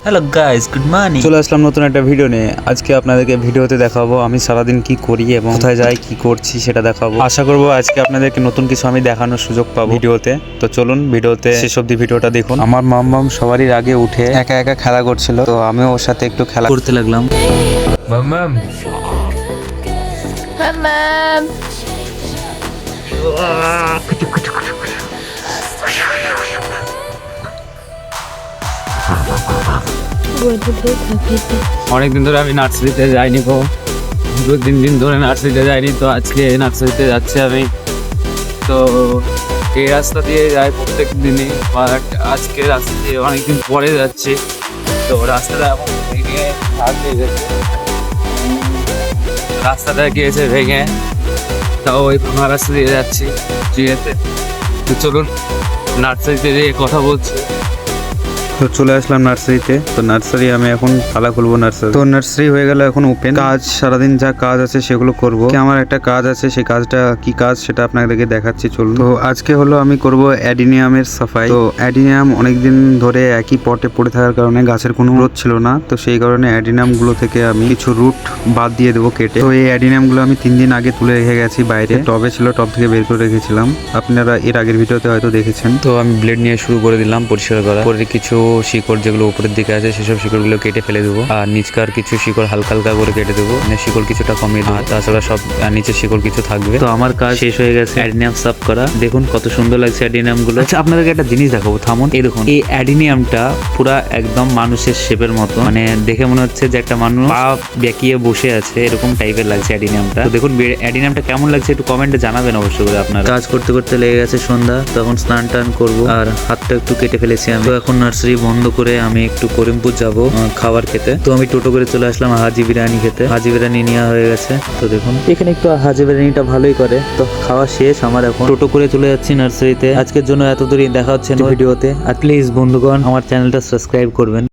Hello guys, good morning. চলে আসলাম নতুন একটা ভিডিও নিয়ে। আজকে আপনাদেরকে ভিডিওতে দেখাবো আমি সারাদিন কি করি এবং কোথায় যাই, কি করছি সেটা দেখাবো। আশা করবো আজকে আপনাদেরকে নতুন কিছু আমি দেখানোর সুযোগ পাবো ভিডিওতে। তো চলুন ভিডিওতে শেষ অব্দি ভিডিওটা দেখুন। আমার মাম্মাম সবারই আগে উঠে একা একা খেলা করছিল, তো আমিও ওর সাথে একটু খেলা করতে লাগলাম। মাম্মাম Mom. অনেকদিন ধরে আমি নার্সারিতে যাইনি গো, 2-3 দিন ধরে নার্সারিতে যাইনি। তো আজকে নার্সারিতে যাচ্ছি আমি। তো এই রাস্তা দিয়ে যাই প্রত্যেক দিনই, বাট আজকে রাস্তা দিয়ে অনেকদিন পরে যাচ্ছি। তো রাস্তাটা এখন ভেঙে হারিয়ে গেছে, রাস্তাটা গিয়েছে ভেঙে। তাও ওই ভাঙা রাস্তা দিয়ে যাচ্ছি জিয়েতে। তো চলুন নার্সারিতে যেয়ে কথা বলছি। তো চলে আসলাম নার্সারিতে। তো নার্সারি আমি এখন তালা খুলবো নার্সারি। তো নার্সারি হয়ে গেল এখন ওপেন। কাজ সারাদিন যা কাজ আছে সেগুলো করব। আমার একটা কাজ আছে, সেই কাজটা কি কাজ সেটা আপনাদেরকে দেখাচ্ছি, চলুন। তো আজকে হলো আমি করব অ্যাডিনিয়ামের সাফাই। তো অ্যাডিনিয়াম অনেকদিন ধরে একই পটে পড়ে থাকার কারণে গাছের কোনো গ্রোথ ছিল না। তো সেই কারণে অ্যাডিনিয়াম গুলো থেকে আমি কিছু রুট বাদ দিয়ে দেবো কেটে। তো এই অ্যাডিনিয়াম গুলো আমি 3 দিন আগে তুলে রেখে গেছি বাইরে, টবে ছিল, টব থেকে বের করে রেখেছিলাম। আপনারা এর আগের ভিডিওতে হয়তো দেখেছেন। তো আমি ব্লেড নিয়ে শুরু করে দিলাম পরিষ্কার করা। পরে কিছু শিকড় যেগুলো উপরের দিকে আছে সেসব শিকড়গুলো কেটে ফেলে দেবো, আর নিচকার কিছু শিকড় হালকা হালকা করে কেটে দেবো, মানে শিকড় কিছুটা কমিয়ে দেবো। তাছাড়া সব নিচের শিকড় কিছু থাকবে। তো আমার কাজ শেষ হয়ে গেছে অ্যাডিনিয়াম সাফ করা। দেখুন কত সুন্দর লাগছে অ্যাডিনিয়াম গুলো। আচ্ছা, আপনাদেরকে একটা জিনিস দেখাবো, থামুন। এই দেখুন, এই অ্যাডিনিয়ামটা পুরা একদম মানুষের শেপের মতো, মানে দেখে মনে হচ্ছে যে একটা মানুষ পা বেঁকিয়ে বসে আছে, এরকম টাইপের লাগছে অ্যাডিনিয়ামটা। তো দেখুন অ্যাডিনিয়ামটা কেমন লাগছে একটু কমেন্টে জানাবেন অবশ্যই করে আপনারা। কাজ করতে করতে লেগে গেছে সন্ধ্যা, তখন স্নান টান করবো, আর হাতটা একটু কেটে ফেলেছি আমি। তো এখন নার্সারি বন্ধ করে আমি একটু করিমপুর যাবো খাবার খেতে। তো আমি টোটো করে চলে আসলাম হাজি বিরিয়ানি খেতে। হাজি বিরিয়ানি নেওয়া হয়ে গেছে। তো দেখুন এখানে একটু হাজি বিরিয়ানিটা ভালোই করে। তো খাওয়া শেষ আমার, এখন টোটো করে চলে যাচ্ছি নার্সারিতে। আজকের জন্য এত দূরই, দেখা হচ্ছে ভিডিওতে। আর প্লিজ বন্ধুগণ আমার চ্যানেলটা সাবস্ক্রাইব করবেন।